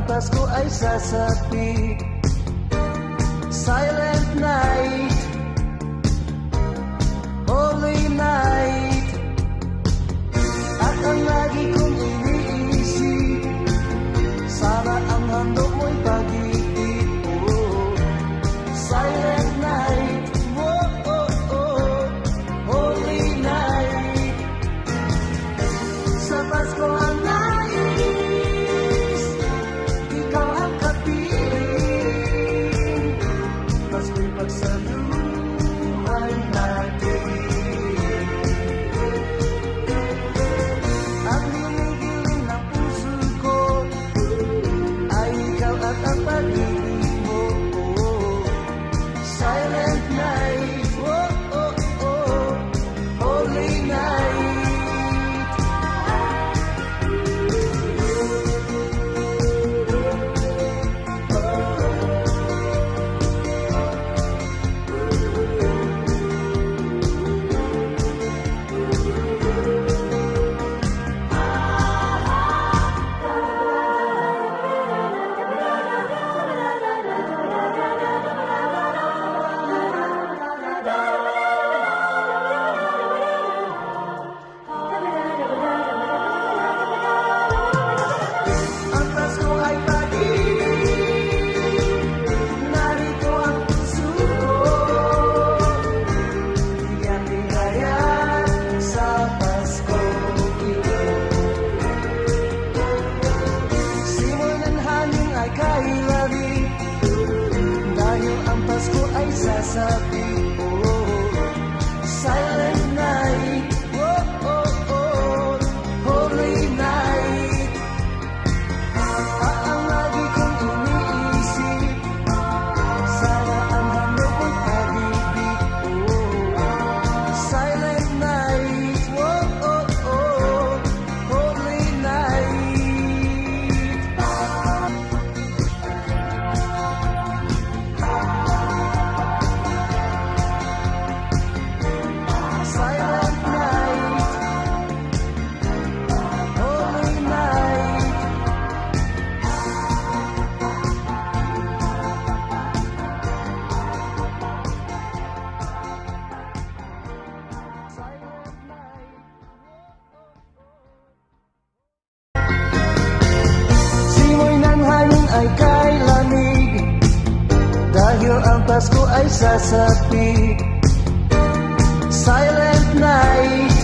Pasko ay sasapi. Silent night, holy night, at ang lagi kong iniisip, sana ang handog mo'y pag-ibig. Oh, silent night, oh, oh, oh, holy night. Sa Pasko ang nais, ikaw ang kapiling. Pasko'y pagsaluhan natin. Ang hinihiling ng puso ko ay ikaw at ang pag-ibig mo. Silent night, oh, oh, oh, holy night. Ang Pasko ay pag-ibig, narito ang puso ko. Bigyan ligaya sa Pasko ito. Simoy ng hangin ay kahilalim, dahil ang Pasko ay sasabi. Silent night, oh, oh, oh, holy night. Ang lagi kong iniisip, sana ang handog mo'y pag-ibig. Silent night, oh, oh, oh, holy night. Silent night, holy night. Simoy ng hangin ay kay lamig, dahil ang Pasko ay sasapi. Silent night,